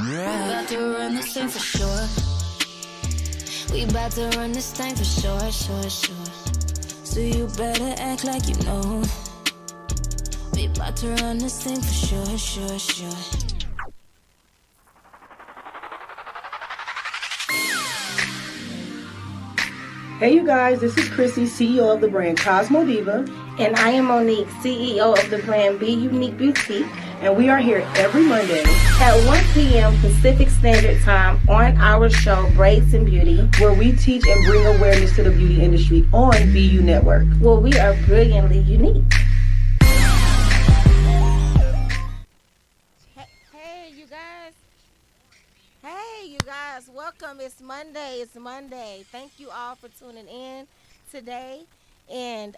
About to run this thing for sure. We about to run this thing for sure, sure, sure. So you better act like you know. We about to run this thing for sure, sure, sure. Hey you guys, this is Chrissy, CEO of the brand Cosmo Diva. And I am Monique, CEO of the brand Be Unique Boutique. And we are here every Monday at 1 p.m. Pacific Standard Time on our show Braids and Beauty, where we teach and bring awareness to the beauty industry on BU Network, where we are brilliantly unique. Hey you guys, welcome. It's Monday. Thank you all for tuning in today. And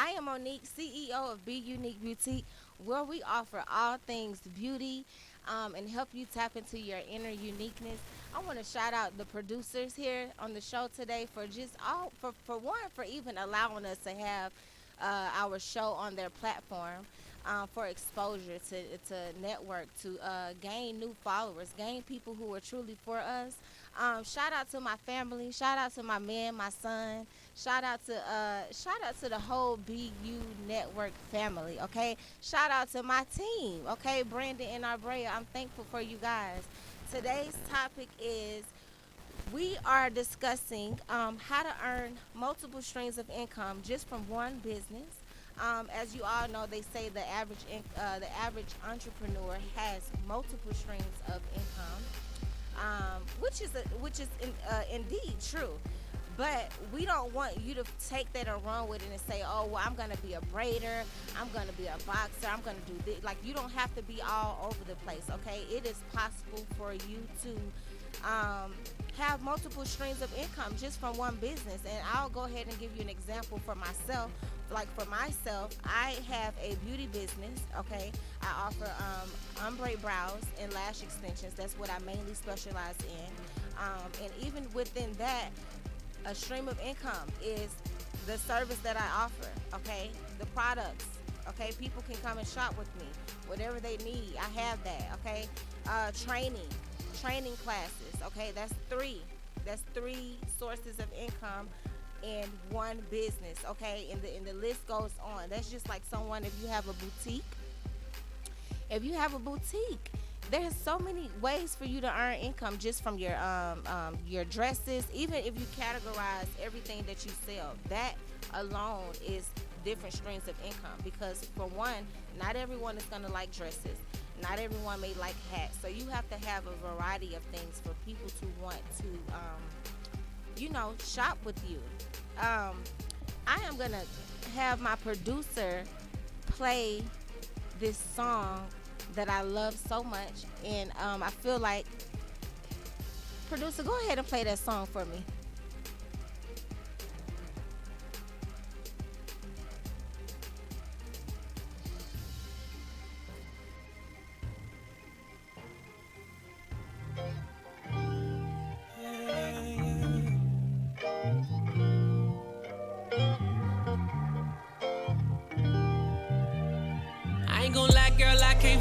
I am Monique, CEO of Be Unique Boutique, where we offer all things beauty and help you tap into your inner uniqueness. I want to shout out the producers here on the show today for just for even allowing us to have our show on their platform. For exposure, to network, to gain new followers, gain people who are truly for us. Shout out to my family. Shout out to my man, my son. Shout out to the whole BU Network family. Okay. Shout out to my team. Okay, Brandon and Arbrea. I'm thankful for you guys. Today's topic is we are discussing how to earn multiple streams of income just from one business. As you all know, they say the average entrepreneur has multiple streams of income, which is indeed true. But we don't want you to take that and run with it and say, oh, well, I'm going to be a braider, I'm going to be a boxer, I'm going to do this. Like, you don't have to be all over the place, okay? It is possible for you to have multiple streams of income just from one business. And I'll go ahead and give you an example for myself. Like for myself, I have a beauty business, okay? I offer ombre brows and lash extensions. That's what I mainly specialize in. And even within that, a stream of income is the service that I offer, okay? The products, okay? People can come and shop with me. Whatever they need, I have that, okay? Training classes, okay? That's three sources of income in one business, okay? And the list goes on. That's just like someone, if you have a boutique, there's so many ways for you to earn income just from your dresses. Even if you categorize everything that you sell, that alone is different streams of income. Because for one, not everyone is going to like dresses. Not everyone may like hats. So you have to have a variety of things for people to want to shop with you. I am gonna have my producer play this song that I love so much, and I feel like, producer, go ahead and play that song for me.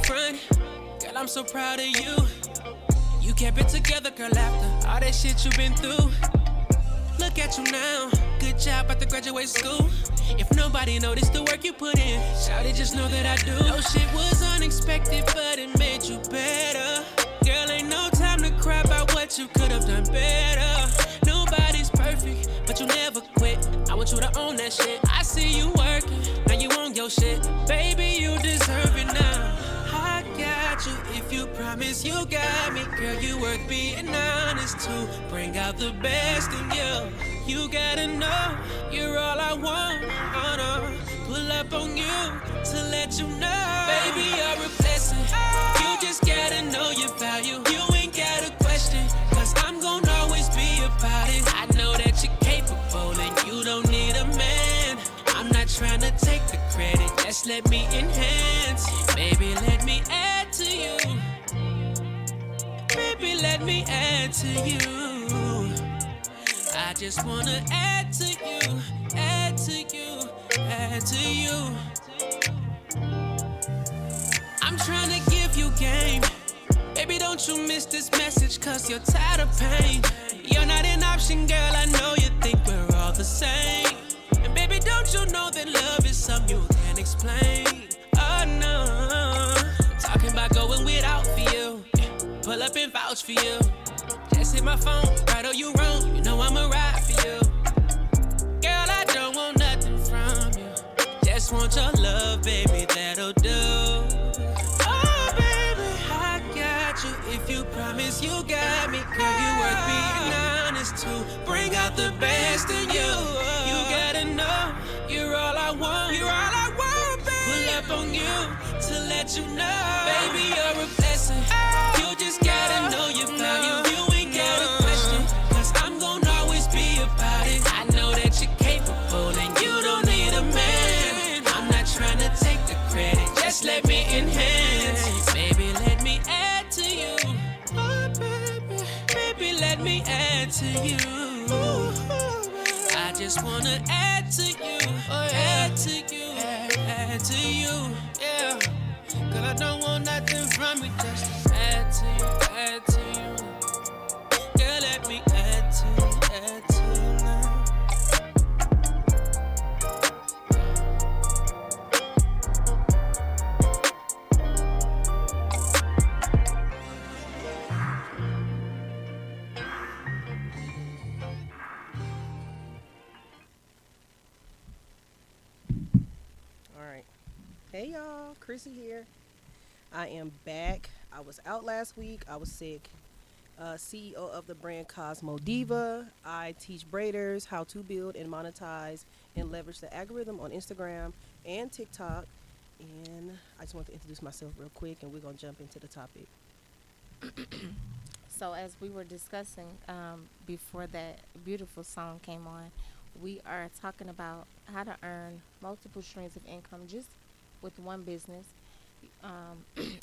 Girl, I'm so proud of you. You kept it together, girl, after all that shit you've been through. Look at you now, good job at the graduate school. If nobody noticed the work you put in, shout it, just know that I do. No shit was unexpected, but it made you better. Girl, ain't no time to cry about what you could have done better. Nobody's perfect, but you never quit. I want you to own that shit. I see you working, now you own your shit. Baby, you deserve it now. I got you if you promise you got me. Girl, you worth being honest to bring out the best in you. You gotta know you're all I want. Pull up on you to let you know, baby, you're a blessing. You just gotta know your value. You ain't gotta question, cause I'm gonna always be about it. I know that you're capable and you don't need a man. I'm not trying to take the credit, just let me enhance. Baby, let me add to you. Baby, let me add to you. I just wanna add to you, add to you, add to you. I'm trying to give you game, don't you miss this message, cause you're tired of pain. You're not an option, girl, I know you think we're all the same. And baby, don't you know that love is something you can't explain? Oh no, talking about going without for you. Pull up and vouch for you. Just hit my phone, right or you wrong, you know I'ma ride for you. Girl, I don't want nothing from you. Just want your love, baby, that'll do. Oh, baby, I got you. If you promise you got me, girl, you worth being honest to. Bring out the best in you. You gotta know, you're all I want. You're all I want, baby. Pull up on you to let you know, baby, you're a blessing. You just gotta know your value. You ain't gotta question, cause I'm gonna always be about it. I know that you're capable and you don't need a man. I'm not trying to take the credit, just let me enhance. Baby, let me add to you. Oh, baby, baby, let me add to you. I just wanna add to you, add to you, add to you, yeah. Cause I don't want nothing from you, just add to you, add to you. Girl, let me add to you, add to you now. All right. Hey y'all, Chrissy here. I am back. I was out last week. I was sick. CEO of the brand Cosmo Diva. I teach braiders how to build and monetize and leverage the algorithm on Instagram and TikTok. And I just want to introduce myself real quick, and we're going to jump into the topic. So as we were discussing before that beautiful song came on, we are talking about how to earn multiple streams of income just with one business.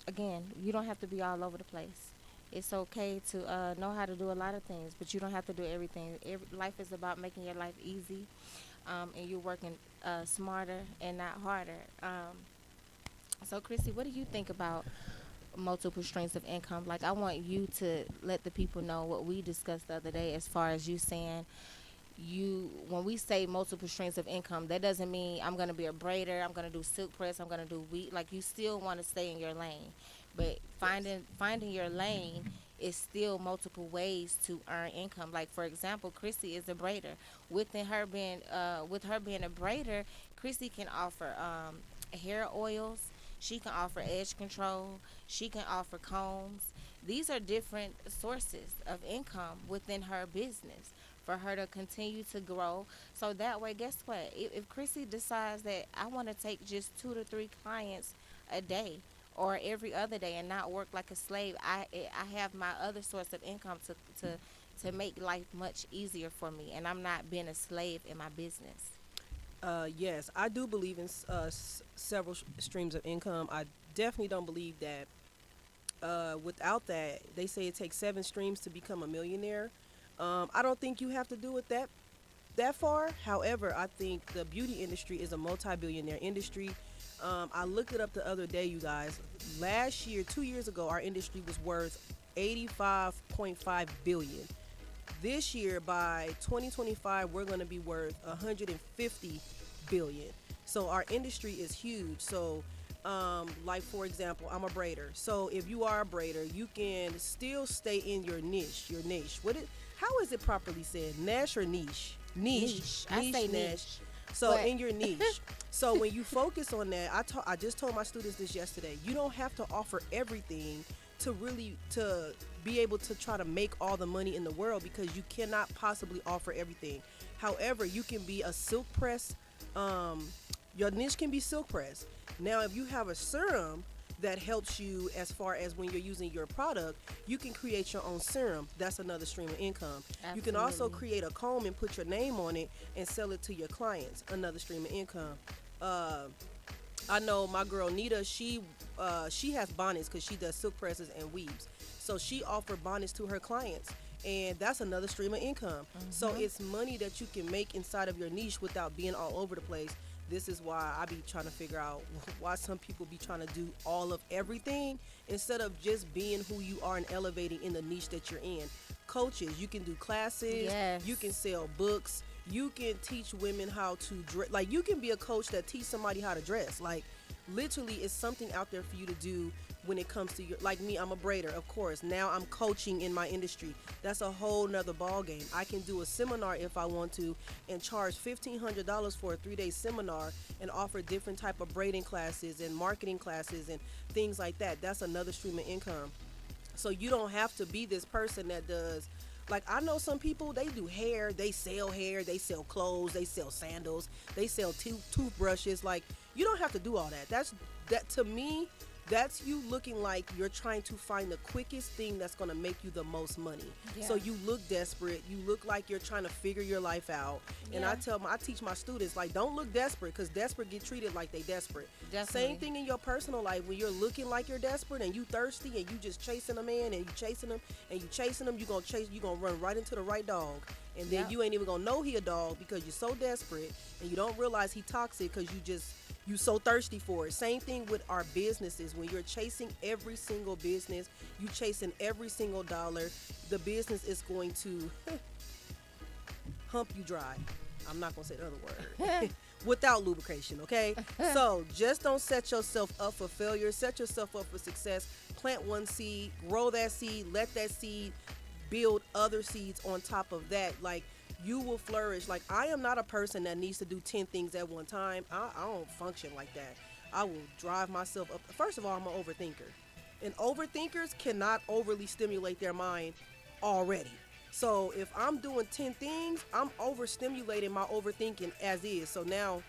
Again, you don't have to be all over the place. It's okay to know how to do a lot of things, but you don't have to do everything. Life is about making your life easy, and you're working smarter and not harder. So, Chrissy, what do you think about multiple streams of income? Like, I want you to let the people know what we discussed the other day as far as you saying, when we say multiple streams of income, that doesn't mean I'm going to be a braider, I'm going to do silk press, I'm going to do wheat. Like, you still want to stay in your lane, but finding your lane is still multiple ways to earn income. Like, for example, Chrissy is a braider. With her being a braider, Chrissy can offer hair oils, she can offer edge control, she can offer combs. These are different sources of income within her business for her to continue to grow. So that way, guess what? If Chrissy decides that I want to take just 2 to 3 clients a day or every other day and not work like a slave, I have my other source of income to make life much easier for me, and I'm not being a slave in my business. Yes, I do believe in several streams of income. I definitely don't believe that without that, they say it takes 7 streams to become a millionaire. I don't think you have to do it that far. However, I think the beauty industry is a multi-billionaire industry. I looked it up the other day, you guys. Last year, 2 years ago, our industry was worth $85.5 billion. This year, by 2025, we're going to be worth $150 billion. So our industry is huge. So like, for example, I'm a braider. So if you are a braider, you can still stay in your niche. How is it properly said? Nash or niche? Niche. I say niche. So But in your niche. So when you focus on that, I just told my students this yesterday. You don't have to offer everything to be able to try to make all the money in the world, because you cannot possibly offer everything. However, you can be a silk press. Your niche can be silk press. Now, if you have a serum that helps you as far as when you're using your product, you can create your own serum. That's another stream of income. Absolutely. You can also create a comb and put your name on it and sell it to your clients. Another stream of income. I know my girl Nita, she has bonnets because she does silk presses and weaves. So she offered bonnets to her clients, and that's another stream of income. So it's money that you can make inside of your niche without being all over the place. This is why I be trying to figure out why some people be trying to do all of everything instead of just being who you are and elevating in the niche that you're in. Coaches, you can do classes, Yes. you can sell books, you can teach women how to dress. Like, you can be a coach that teach somebody how to dress. Like, literally, it's something out there for you to do when it comes to your, like me, I'm a braider, of course. Now I'm coaching in my industry. That's a whole nother ball game. I can do a seminar if I want to and charge $1,500 for a 3-day seminar and offer different type of braiding classes and marketing classes and things like that. That's another stream of income. So you don't have to be this person that does, like, I know some people, they do hair, they sell clothes, they sell sandals, they sell toothbrushes. Like, you don't have to do all that. That to me, that's you looking like you're trying to find the quickest thing that's going to make you the most money. Yeah. So you look desperate, you look like you're trying to figure your life out. And Yeah. I teach my students, like, don't look desperate, because desperate get treated like they desperate. Definitely. Same thing in your personal life. When you're looking like you're desperate and you thirsty and you just chasing a man and you chasing him and you chasing him, you gonna run right into the right dog. And then Yep. you ain't even gonna know he a dog because you're so desperate and you don't realize he toxic because you so thirsty for it. Same thing with our businesses. When you're chasing every single business, you chasing every single dollar, the business is going to hump you dry. I'm not gonna say the other word. Without lubrication, okay? So just don't set yourself up for failure. Set yourself up for success. Plant one seed, grow that seed, let that seed build other seeds on top of that. Like, you will flourish. Like, I am not a person that needs to do 10 things at one time. I don't function like that. I will drive myself up. First of all, I'm an overthinker. And overthinkers cannot overly stimulate their mind already. So if I'm doing 10 things, I'm overstimulating my overthinking as is. So now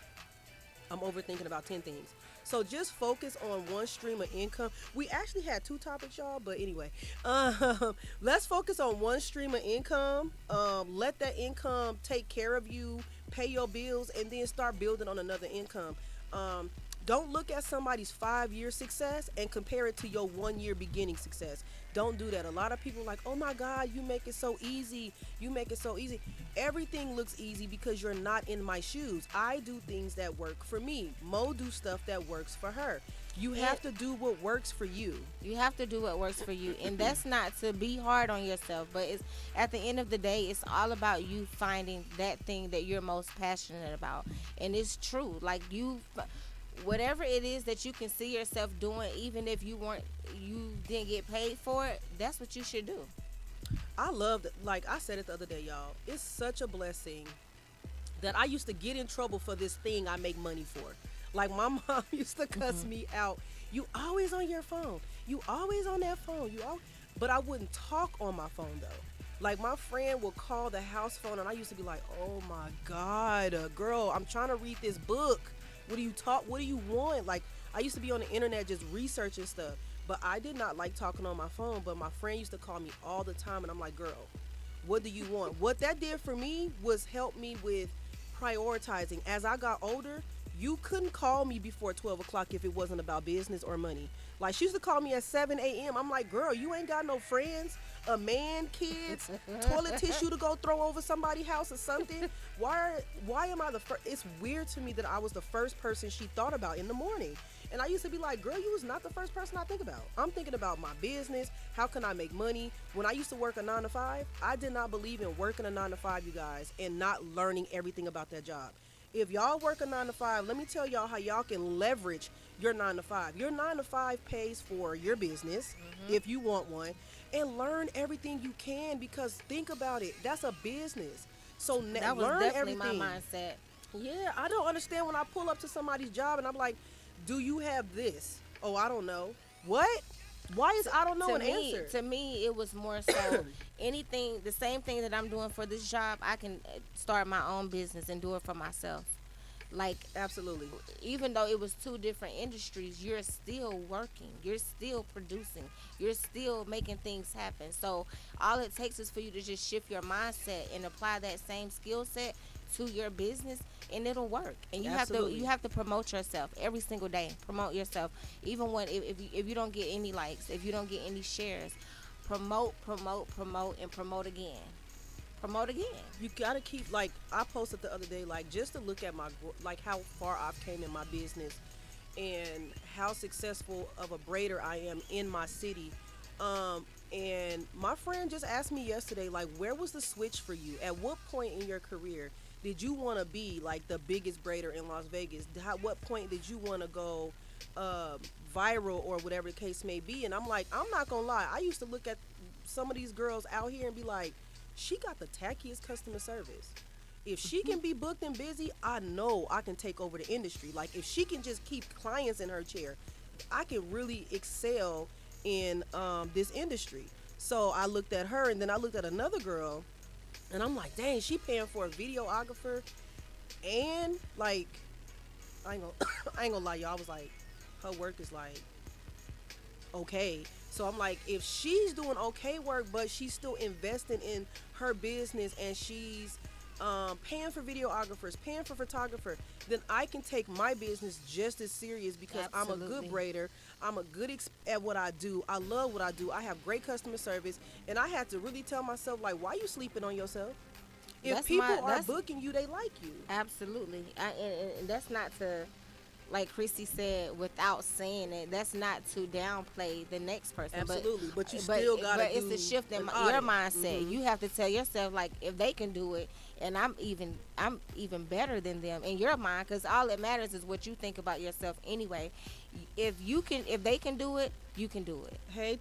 I'm overthinking about 10 things. So just focus on one stream of income. We actually had 2 topics, y'all, but anyway, let's focus on one stream of income. Let that income take care of you, pay your bills, and then start building on another income. Don't look at somebody's 5-year success and compare it to your 1-year beginning success. Don't do that. A lot of people are like, oh my God, you make it so easy. You make it so easy. Everything looks easy because you're not in my shoes. I do things that work for me. Mo do stuff that works for her. You have to do what works for you. You have to do what works for you, and that's not to be hard on yourself, but it's at the end of the day, it's all about you finding that thing that you're most passionate about. And it's true, like, whatever it is that you can see yourself doing, even if you didn't get paid for it, that's what you should do. I love that. Like I said it the other day, y'all. It's such a blessing that I used to get in trouble for this thing I make money for. Like, my mom used to cuss me out. You always on your phone. You always on that phone. But I wouldn't talk on my phone though. Like, my friend would call the house phone and I used to be like, oh my God, girl, I'm trying to read this book. What do you want? Like, I used to be on the internet just researching stuff. But I did not like talking on my phone. But my friend used to call me all the time. And I'm like, girl, what do you want? What that did for me was help me with prioritizing. As I got older, you couldn't call me before 12 o'clock if it wasn't about business or money. Like, she used to call me at 7 a.m. I'm like, girl, you ain't got no friends, a man, kids, toilet tissue to go throw over somebody's house or something. Why am I the first? It's weird to me that I was the first person she thought about in the morning. And I used to be like, girl, you was not the first person I think about. I'm thinking about my business. How can I make money? When I used to work a 9 to 5, I did not believe in working a 9 to 5, you guys, and not learning everything about that job. If y'all work a 9 to 5, let me tell y'all how y'all can leverage your 9 to 5. Your 9 to 5 pays for your business, if you want one, and learn everything you can, because think about it, that's a business. So That was learn definitely everything. my mindset. Yeah, I don't understand when I pull up to somebody's job and I'm like, do you have this? Oh, I don't know. What? Why is I don't know an answer? To me, it was more so anything, the same thing that I'm doing for this job, I can start my own business and do it for myself. Like, Absolutely. even though it was 2 different industries, you're still working, you're still producing, you're still making things happen. So all it takes is for you to just shift your mindset and apply that same skill set to your business, and it'll work. And Absolutely. you have to promote yourself every single day. Promote yourself, even when if you don't get any likes, if you don't get any shares, promote, and promote again. promote again. You gotta keep, like, I posted the other day, like, just to look at like how far I've came in my business and how successful of a braider I am in my city. And my friend just asked me yesterday, like, where was the switch for you? At what point in your career did you want to be like the biggest braider in Las Vegas? What point did you want to go viral or whatever the case may be? And I'm like, I'm not gonna lie, I used to look at some of these girls out here and be like, she got the tackiest customer service. If she can be booked and busy, I know I can take over the industry. Like, if she can just keep clients in her chair, I can really excel in this industry. So I looked at her, and then I looked at another girl, and I'm like, dang, she paying for a videographer, and like, I ain't gonna lie, y'all. I was like, her work is like okay. So I'm like, if she's doing okay work, but she's still investing in her business, and she's paying for videographers, paying for photographer, then I can take my business just as serious because Absolutely. I'm a good braider. I'm a good at what I do. I love what I do. I have great customer service, and I had to really tell myself, like, why you sleeping on yourself? If That's people are that's- booking you, they like you. Absolutely. And that's not to, like Christy said, without saying it, that's not to downplay the next person. Absolutely, but you still gotta But it's do a shift in an your audit. mindset. Mhm. You have to tell yourself, like, if they can do it, and I'm even better than them in your mind, because all that matters is what you think about yourself anyway. If they can do it, you can do it. Hey,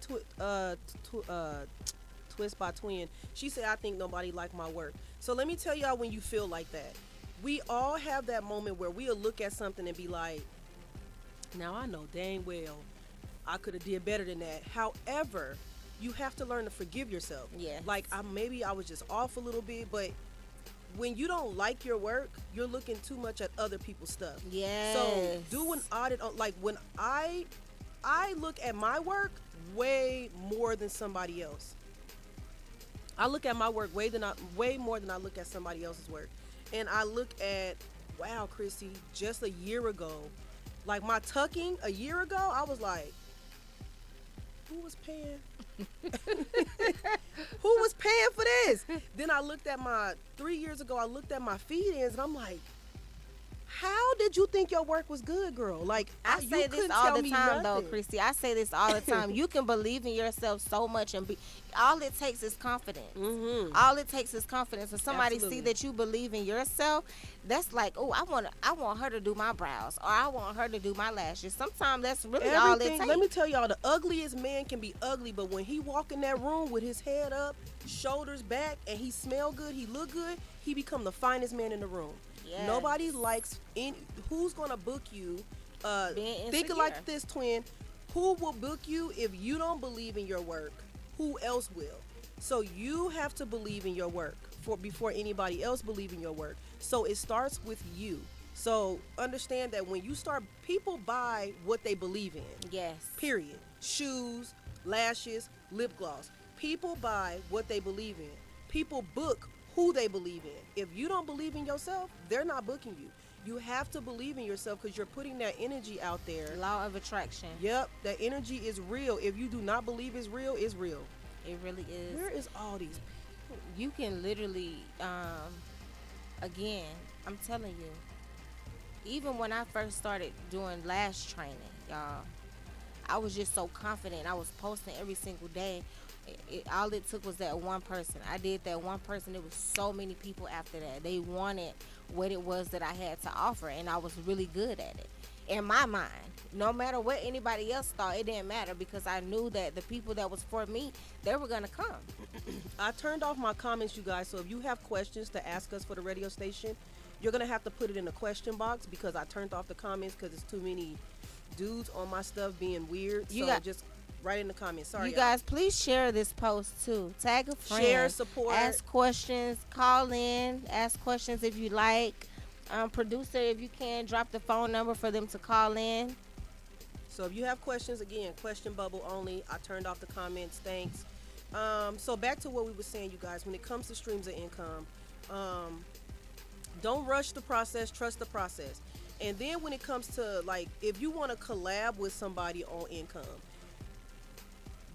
Twist by Twin. She said, I think nobody like my work. So let me tell y'all, when you feel like that, we all have that moment where we'll look at something and be like, now I know dang well I could have did better than that. However, you have to learn to forgive yourself. Yes. Like, maybe I was just off a little bit, but when you don't like your work, you're looking too much at other people's stuff. Yes. So do an audit on, like, when I look at my work way more than somebody else. I look at my work way more than I look at somebody else's work. And I look at, wow, Chrissy, just a year ago, like my tucking a year ago, I was like, who was paying? Who was paying for this? Then I looked at 3 years ago, I looked at my feed-ins, and I'm like, how did you think your work was good, girl? Like, I you say this couldn't all tell the me time, though, nothing. Christy. I say this all the time. You can believe in yourself so much, and all it takes is confidence. Mm-hmm. All it takes is confidence. When somebody Absolutely. see that you believe in yourself, that's like, oh, I want her to do my brows, or I want her to do my lashes. Sometimes that's really all it takes. Let me tell y'all, the ugliest man can be ugly, but when he walk in that room with his head up, shoulders back, and he smell good, he look good, he become the finest man in the room. Yes. Nobody likes who's gonna book you. Being Think insecure. like this, twin. Who will book you if you don't believe in your work? Who else will? So you have to believe in your work before anybody else believe in your work. So it starts with you. So understand that when you start, people buy what they believe in. Yes. Period. Shoes, lashes, lip gloss. People buy what they believe in. People book who they believe in. If you don't believe in yourself, they're not booking you. You have to believe in yourself because you're putting that energy out there. Law of attraction. Yep, that energy is real. If you do not believe it's real, it's real. It really is. Where is all these people? You can literally, again, I'm telling you, even when I first started doing lash training, y'all, I was just so confident. I was posting every single day. All it took was that one person. I did that one person. There was so many people after that. They wanted what it was that I had to offer, and I was really good at it. In my mind, no matter what anybody else thought, it didn't matter because I knew that the people that was for me, they were going to come. I turned off my comments, you guys, so if you have questions to ask us for the radio station, you're going to have to put it in the question box because I turned off the comments because it's too many dudes on my stuff being weird. Just write in the comments. Sorry, you guys, please share this post too. Tag a friend. Share, support. Ask questions. Call in. Ask questions if you like. Producer, if you can, drop the phone number for them to call in. So if you have questions, again, question bubble only. I turned off the comments. Thanks. So back to what we were saying, you guys. When it comes to streams of income, don't rush the process. Trust the process. And then when it comes to, like, if you want to collab with somebody on income,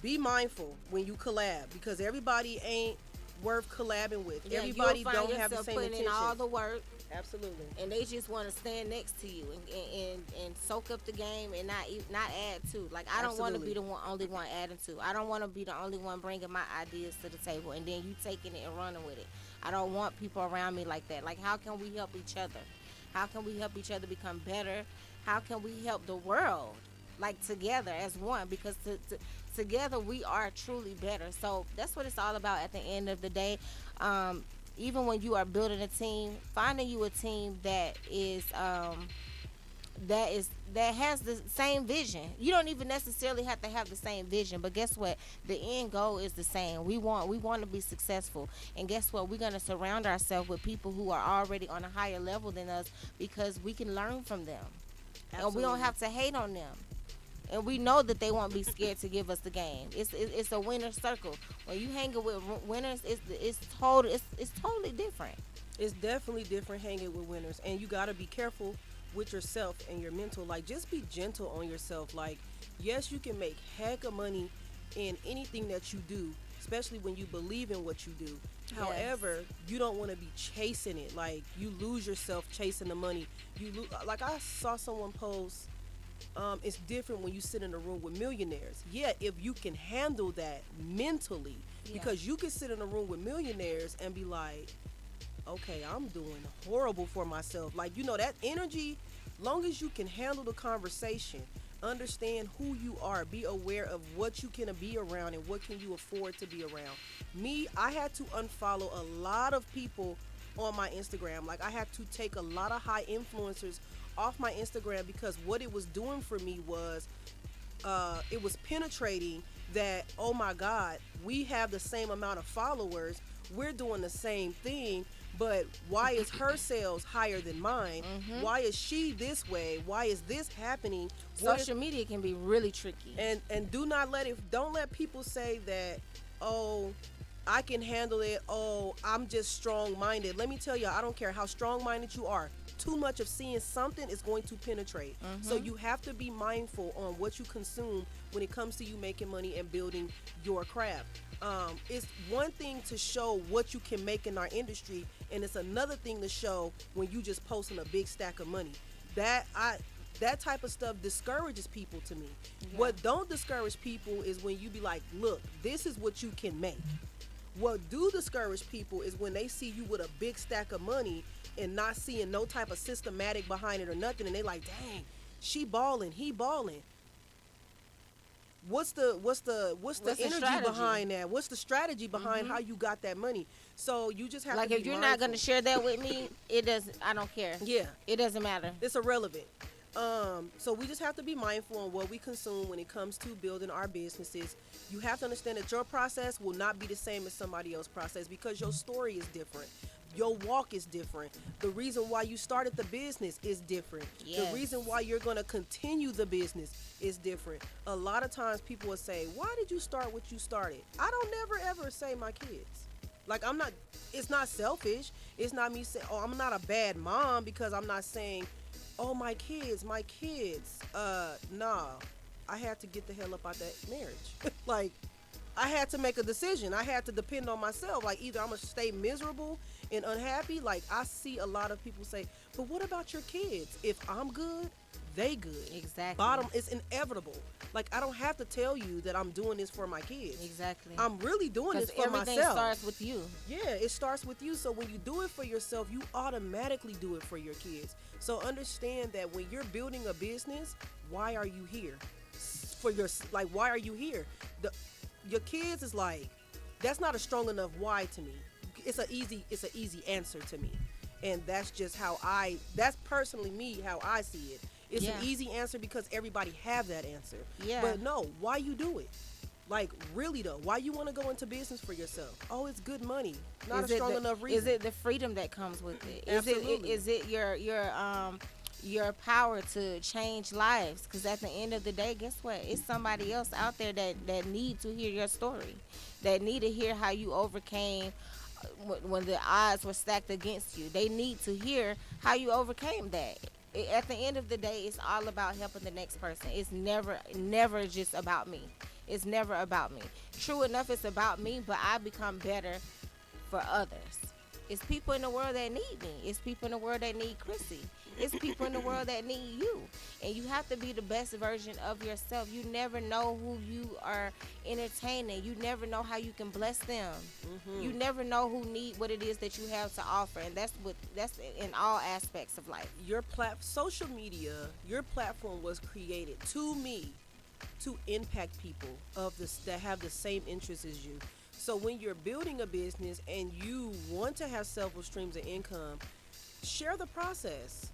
be mindful when you collab because everybody ain't worth collabing with. Yeah, Everybody you'll find don't have the yourself same putting in intentions. all the work, Absolutely. and they just want to stand next to you and soak up the game and not add to. Like, I don't want to be the only one adding to. I don't want to be the only one bringing my ideas to the table and then you taking it and running with it. I don't want people around me like that. Like, how can we help each other? How can we help each other become better? How can we help the world, like, together as one? Because together we are truly better. So that's what it's all about at the end of the day. Even when you are building a team, finding you a team that has the same vision. You don't even necessarily have to have the same vision, but guess what? The end goal is the same. We want to be successful, and guess what? We're going to surround ourselves with people who are already on a higher level than us because we can learn from them. Absolutely. And we don't have to hate on them. And we know that they won't be scared to give us the game. It's a winner circle. When you hanging with winners, it's totally different. It's definitely different hanging with winners, and you gotta be careful with yourself and your mental. Like, just be gentle on yourself. Like, yes, you can make heck of money in anything that you do, especially when you believe in what you do. Yes. However, you don't want to be chasing it. Like, you lose yourself chasing the money. Like, I saw someone post. It's different when you sit in a room with millionaires. Yeah, if you can handle that mentally, because you can sit in a room with millionaires and be like, okay, I'm doing horrible for myself. Like, that energy, long as you can handle the conversation, understand who you are, be aware of what you can be around and what can you afford to be around. Me, I had to unfollow a lot of people on my Instagram. Like, I had to take a lot of high influencers off my Instagram because what it was doing for me was it was penetrating that, oh my God, we have the same amount of followers, we're doing the same thing, but why is her sales higher than mine? Mm-hmm. Why is she this way? Why is this happening? Social media can be really tricky. And don't let people say that, oh, I can handle it, oh, I'm just strong-minded. Let me tell you, I don't care how strong-minded you are. Too much of seeing something is going to penetrate. Mm-hmm. So you have to be mindful on what you consume when it comes to you making money and building your craft. It's one thing to show what you can make in our industry, and it's another thing to show when you just posting a big stack of money. That type of stuff discourages people to me. Yeah. What don't discourage people is when you be like, look, this is what you can make. What do discourage people is when they see you with a big stack of money and not seeing no type of systematic behind it or nothing, and they like, dang, she balling, he balling. What's the energy behind that? What's the strategy behind how you got that money? So you just have to be if you're mindful. Not going to share that with me, I don't care. Yeah. It doesn't matter. It's irrelevant. So we just have to be mindful on what we consume when it comes to building our businesses. You have to understand that your process will not be the same as somebody else's process because your story is different. Your walk is different. The reason why you started the business is different. Yes. The reason why you're going to continue the business is different. A lot of times people will say, why did you start what you started? I don't never ever say my kids. Like, it's not selfish. It's not me saying, oh, I'm not a bad mom because I'm not saying, oh, my kids. Nah, I had to get the hell up out that marriage. Like, I had to make a decision. I had to depend on myself. Like, either I'm going to stay miserable and unhappy. Like, I see a lot of people say, but what about your kids? If I'm good, they good. Exactly. It's inevitable. Like, I don't have to tell you that I'm doing this for my kids. Exactly. I'm really doing this for myself. Everything starts with you. Yeah, it starts with you. So when you do it for yourself, you automatically do it for your kids. So understand that when you're building a business, why are you here? Why are you here? Your kids is like, that's not a strong enough why to me. It's an easy answer to me. And that's just that's personally me, how I see it. It's an easy answer because everybody have that answer. Yeah. But no, why you do it? Like, really though, why you want to go into business for yourself? Oh, it's good money. Not a strong enough reason. Is it the freedom that comes with it? Absolutely. Is it your power to change lives? Because at the end of the day, guess what? It's somebody else out there that need to hear your story, that need to hear how you overcame when the odds were stacked against you. They need to hear how you overcame that. At the end of the day, it's all about helping the next person. It's never just about me. It's never about me. True enough, it's about me, but I become better for others. It's people in the world that need me. It's people in the world that need Chrissy. It's people in the world that need you. And you have to be the best version of yourself. You never know who you are entertaining. You never know how you can bless them. You never know who need what it is that you have to offer. And that's in all aspects of life. Social media, your platform was created to me to impact people that have the same interests as you. So when you're building a business and you want to have several streams of income, share the process.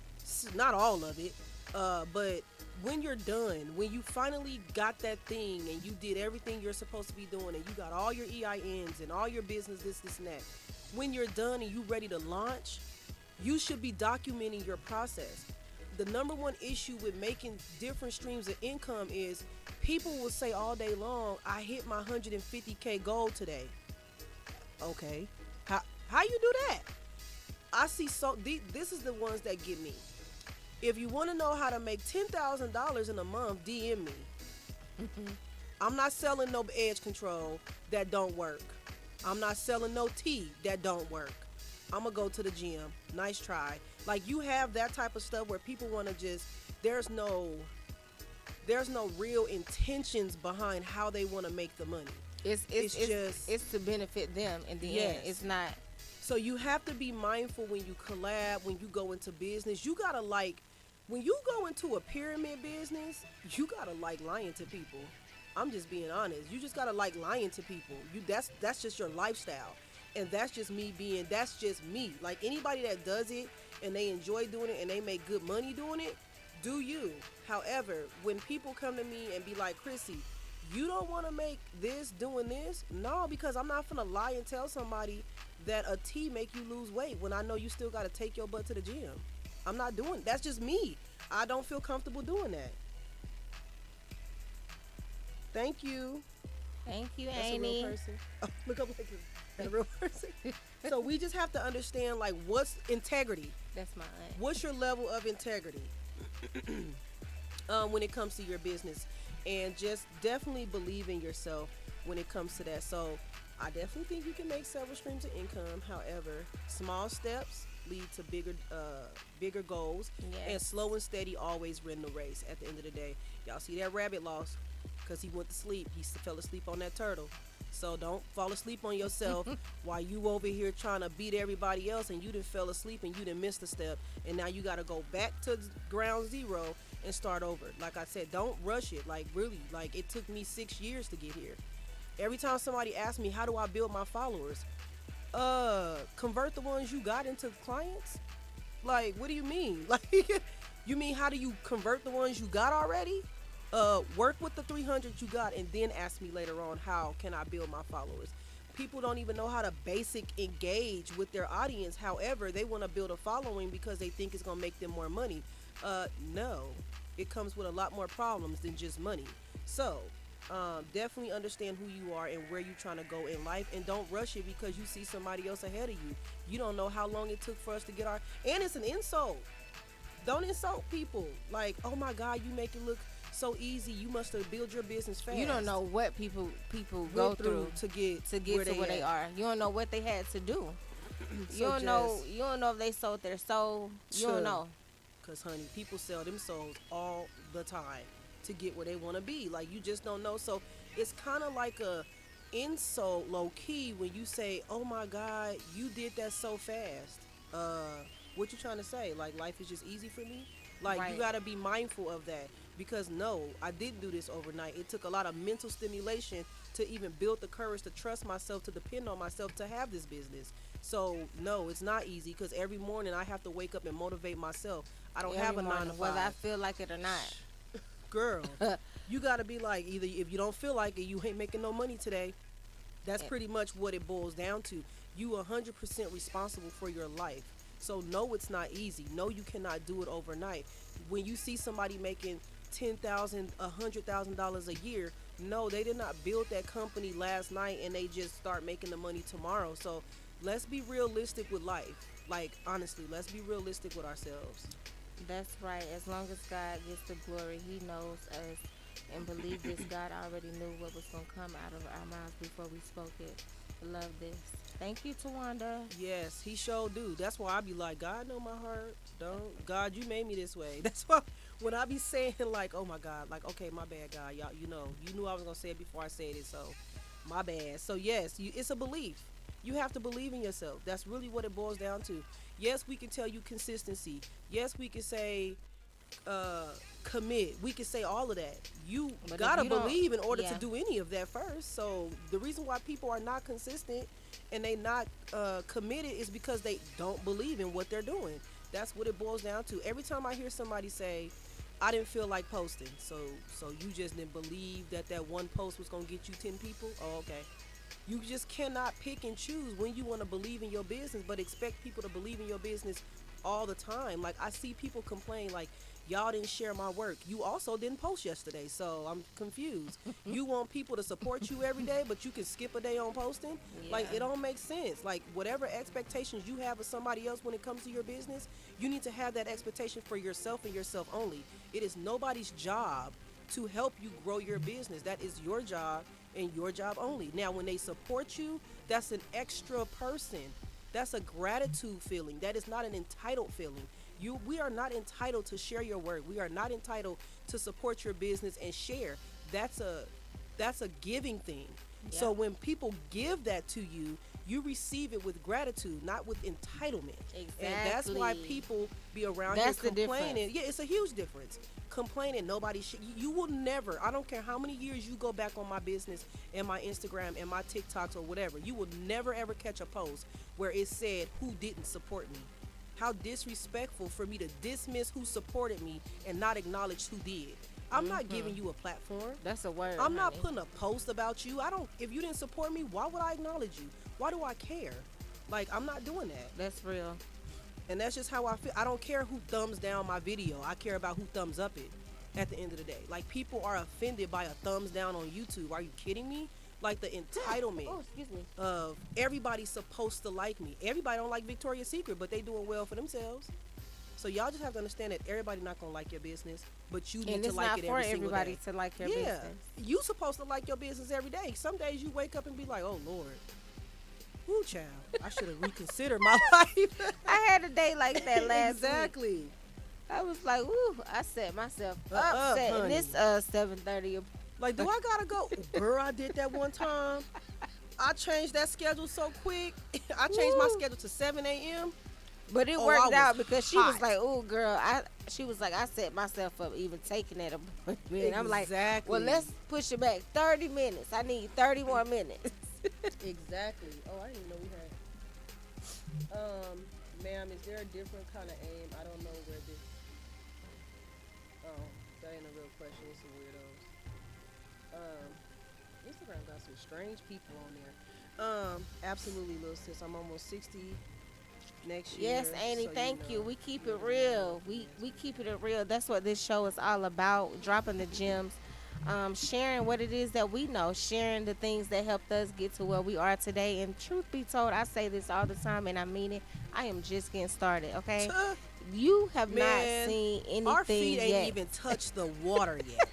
Not all of it, but when you're done, when you finally got that thing and you did everything you're supposed to be doing and you got all your EINs and all your business, this, and that, when you're done and you ready to launch, you should be documenting your process. The number one issue with making different streams of income is people will say all day long, I hit my 150K goal today. Okay. How you do that? I see this is the ones that get me. If you want to know how to make $10,000 in a month, DM me. I'm not selling no edge control that don't work. I'm not selling no tea that don't work. I'm going to go to the gym. Nice try. Like, you have that type of stuff where people want to just, there's no real intentions behind how they want to make the money. It's to benefit them in the end. It's not. So you have to be mindful when you collab, when you go into business. You got to when you go into a pyramid business, you got to lying to people. I'm just being honest. You just got to lying to people. That's just your lifestyle. And that's just me. Like, anybody that does it and they enjoy doing it and they make good money doing it, do you. However, when people come to me and be like, Chrissy, you don't want to make this doing this? No, because I'm not finna lie and tell somebody that a tea make you lose weight when I know you still got to take your butt to the gym. I'm not doing. That's just me. I don't feel comfortable doing that. Thank you. Thank you, That's Amy. a real person. Oh, look up like that, a real person. So we just have to understand, like, what's integrity. That's my aunt. What's your level of integrity when it comes to your business, and just definitely believe in yourself when it comes to that. So I definitely think you can make several streams of income. However, small steps lead to bigger goals. Yes. And slow and steady always win the race at the end of the day. Y'all see that rabbit lost because he went to sleep. He fell asleep on that turtle. So don't fall asleep on yourself while you over here trying to beat everybody else and you done fell asleep and you done missed a step, and now you got to go back to ground zero and start over. Like I said, don't rush it. Like, really, like, it took me 6 years to get here. Every time somebody asks me, how do I build my followers? Convert the ones you got into clients? Like, what do you mean? Like, you mean, how do you convert the ones you got already? Work with the 300 you got and then ask me later on, how can I build my followers? People don't even know how to basic engage with their audience. However, they want to build a following because they think it's going to make them more money. No, it comes with a lot more problems than just money. So definitely understand who you are and where you're trying to go in life, and don't rush it because you see somebody else ahead of you. You don't know how long it took for us to get and it's an insult. Don't insult people. Like, oh my God, you make it look so easy. You must have built your business fast. You don't know what people go through to get to where they are. You don't know what they had to do. So you don't know if they sold their soul. You don't know. Because, honey, people sell them souls all the time to get where they want to be. Like, you just don't know. So it's kind of like a insult low key when you say, oh my God, you did that so fast. What you trying to say? Like, life is just easy for me? Like, Right. You got to be mindful of that. Because no, I didn't do this overnight. It took a lot of mental stimulation to even build the courage to trust myself, to depend on myself, to have this business. So no, it's not easy, because every morning I have to wake up and motivate myself. I don't have a 9 to 5. Whether I feel like it or not. Girl, you got to be like, either if you don't feel like it, you ain't making no money today. That's pretty much what it boils down to. You 100% responsible for your life. So no, it's not easy. No, you cannot do it overnight. When you see somebody making $10,000, $100,000 a year, no, they did not build that company last night and they just start making the money tomorrow. So let's be realistic with life. Like, honestly, let's be realistic with ourselves. That's right. As long as God gets the glory, He knows us, and believe this. God already knew what was going to come out of our mouths before we spoke it. Love this. Thank you, Tawanda. Yes, he sure do. That's why I be like, God know my heart. Don't God, you made me this way. That's why when I be saying like, oh my God, like okay, my bad, God, y'all, you knew I was gonna say it before I said it, so my bad. So yes, it's a belief. You have to believe in yourself. That's really what it boils down to. Yes, we can tell you consistency. Yes, we can say uh commit. We can say all of that. You But if gotta you don't- believe in order to yeah. do any of that first. So the reason why people are not consistent and they not committed is because they don't believe in what they're doing. That's what it boils down to. Every time I hear somebody say, I didn't feel like posting, so you just didn't believe that that one post was gonna get you 10 people. Oh, okay. You just cannot pick and choose when you want to believe in your business, but expect people to believe in your business all the time. Like I see people complain like, y'all didn't share my work. You also didn't post yesterday, so I'm confused. You want people to support you every day, but you can skip a day on posting? Like Yeah. it don't make sense. Like whatever expectations you have of somebody else when it comes to your business, you need to have that expectation for yourself and yourself only. It is nobody's job to help you grow your business. That is your job and your job only. Now, when they support you, that's an extra person. That's a gratitude feeling. That is not an entitled feeling. We are not entitled to share your work. We are not entitled to support your business and share. That's a giving thing. Yeah. So when people give that to you, you receive it with gratitude, not with entitlement. And that's why Exactly. people be around That's here the complaining. difference. Yeah, it's a huge difference. Complaining, nobody should. You will never. I don't care how many years you go back on my business and my Instagram and my TikToks or whatever. You will never ever catch a post where it said who didn't support me. How disrespectful for me to dismiss who supported me and not acknowledge who did. I'm not giving you a platform. That's a word. I'm not honey. putting a post about you. I don't. If you didn't support me, why would I acknowledge you? Why do I care? Like I'm not doing that. That's real. And that's just how I feel. I don't care who thumbs down my video. I care about who thumbs up it at the end of the day. Like people are offended by a thumbs down on YouTube. Are you kidding me? Like the entitlement Oh, excuse me. of everybody's supposed to like me. Everybody don't like Victoria's Secret, but they doing well for themselves. So y'all just have to understand that everybody not gonna like your business, but you need And to it's like not it for every single everybody day. to like your Yeah, business. you supposed to like your business every day. Some days you wake up and be like, oh Lord, woo child, I should have reconsidered my life. I had a day like that last week. Exactly. I was like, ooh, I set myself Up, upset. And honey. this 7:30. Like, do I gotta go? Girl, I did that one time. I changed that schedule so quick. I changed my Woo. schedule to 7 a.m. But it Oh, I worked was out because she was hot. like, "Oh, girl," she was like, "I set myself up even taking that appointment." And I'm like, Exactly. "Well, let's push it back 30 minutes. I need 30 more minutes." Exactly. Oh, I didn't even know we had. Ma'am, is there a different kind of aim? I don't know where this. Oh, that ain't a real question. It's some weirdos. Instagram got some strange people on there. Absolutely, little sis. I'm almost 60 next year. Yes, Annie, so thank know. you. We keep it real. We keep it real. That's what this show is all about. Dropping the gems. Sharing what it is that we know, sharing the things that helped us get to where we are today. And truth be told, I say this all the time and I mean it. I am just getting started, okay? You have Man, not seen anything Our feet ain't yet. even touched the water yet,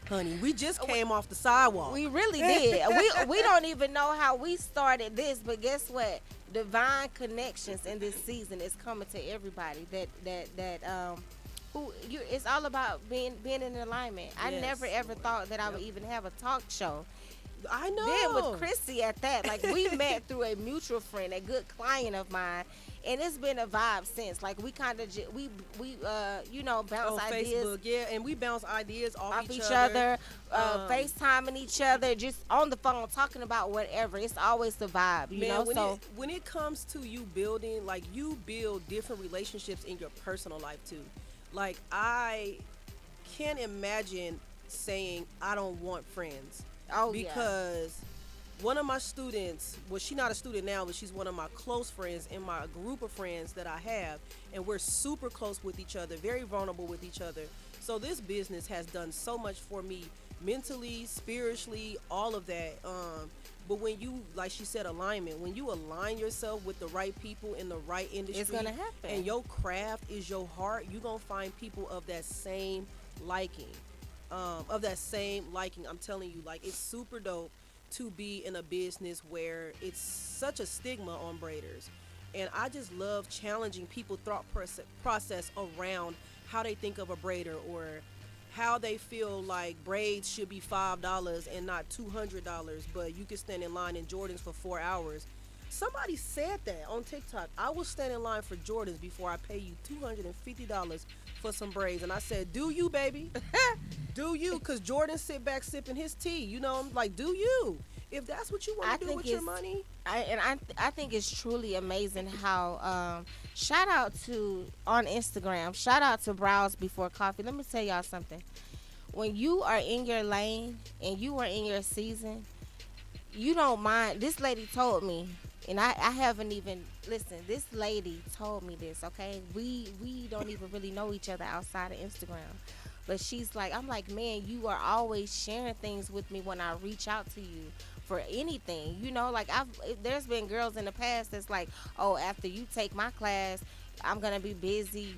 honey. We just came off the sidewalk. We really did. we don't even know how we started this, but guess what? Divine connections in this season is coming to everybody. It's all about being in alignment. I Yes, never ever Lord. thought that I would Yep. even have a talk show. I know. Then with Chrissy at that, like we met through a mutual friend, a good client of mine, and it's been a vibe since. Like we kind of we bounce on ideas Facebook, yeah, and we bounce ideas off each other, FaceTiming each other, just on the phone talking about whatever. It's always the vibe, you know. So when it comes to you building, like you build different relationships in your personal life too. Like I can't imagine saying I don't want friends. oh yeah. Because one of my students, well, she's not a student now, but she's one of my close friends in my group of friends that I have, and we're super close with each other, very vulnerable with each other. So this business has done so much for me mentally, spiritually, all of that. But when you, like she said, alignment, when you align yourself with the right people in the right industry, It's gonna happen. and your craft is your heart, you're gonna find people of that same liking. I'm telling you, like it's super dope to be in a business where it's such a stigma on braiders. And I just love challenging people thought process around how they think of a braider, or how they feel like braids should be $5 and not $200, but you can stand in line in Jordans for 4 hours. Somebody said that on TikTok. I will stand in line for Jordans before I pay you $250 for some braids. And I said, do you, baby? Do you? Because Jordan sit back sipping his tea. You know, I'm like, do you? If that's what you want to do with your money. I think it's truly amazing how shout out to on Instagram, shout out to Browse Before Coffee. Let me tell y'all something. When you are in your lane and you are in your season, you don't mind. This lady told me, and I haven't even listen. This lady told me this. Okay, we don't even really know each other outside of Instagram, but she's like, I'm like, man, you are always sharing things with me when I reach out to you for anything, you know. Like there's been girls in the past that's like, oh, after you take my class, I'm gonna be busy.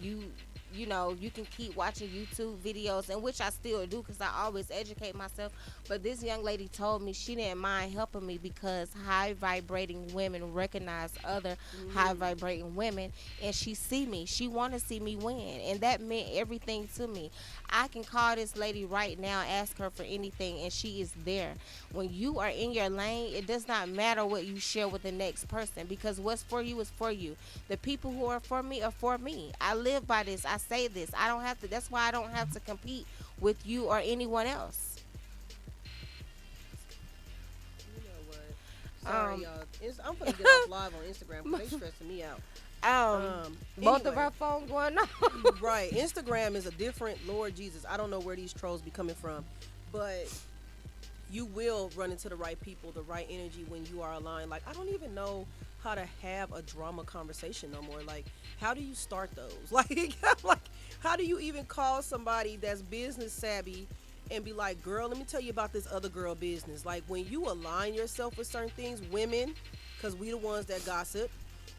You know, you can keep watching YouTube videos, and which I still do because I always educate myself. But this young lady told me she didn't mind helping me because high vibrating women recognize other high vibrating women, and she see me. She want to see me win, and that meant everything to me. I can call this lady right now, ask her for anything, and she is there. When you are in your lane, it does not matter what you share with the next person, because what's for you is for you. The people who are for me are for me. I live by this. I say this. I don't have to. That's why I don't have to compete with you or anyone else. You know what? Sorry, y'all. I'm gonna get off live on Instagram because they stressing me out. Both of our phones going on. Right. Instagram is a different, Lord Jesus, I don't know where these trolls be coming from, but you will run into the right people, the right energy when you are aligned. Like, I don't even know how to have a drama conversation no more. Like, how do you start those? Like, how do you even call somebody that's business savvy and be like, girl, let me tell you about this other girl business. Like, when you align yourself with certain things, women, because we the ones that gossip,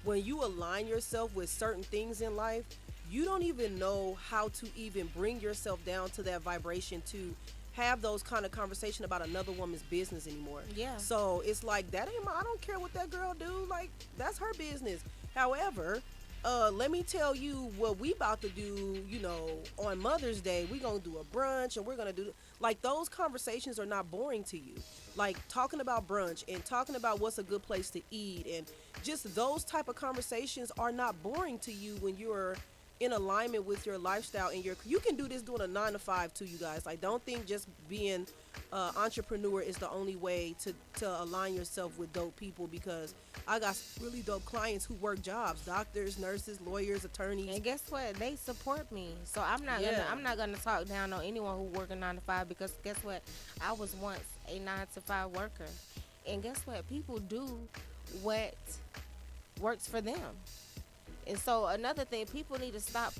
when you align yourself with certain things in life, you don't even know how to even bring yourself down to that vibration to have those kind of conversation about another woman's business anymore. Yeah. So it's like, that ain't I don't care what that girl do. Like, that's her business. However, let me tell you what we about to do, you know, on Mother's Day. We're going to do a brunch, and we're going to do, like, those conversations are not boring to you. Like, talking about brunch and talking about what's a good place to eat, and just those type of conversations are not boring to you when you're in alignment with your lifestyle, and you can do this doing a 9 to 5 too, you guys. Like, don't think just being entrepreneur is the only way to align yourself with dope people, because I got really dope clients who work jobs, doctors, nurses, lawyers, attorneys. And guess what? They support me. So I'm not gonna talk down on anyone who work a 9 to 5, because guess what? I was once a 9 to 5 worker. And guess what? People do what works for them. And so another thing, people need to stop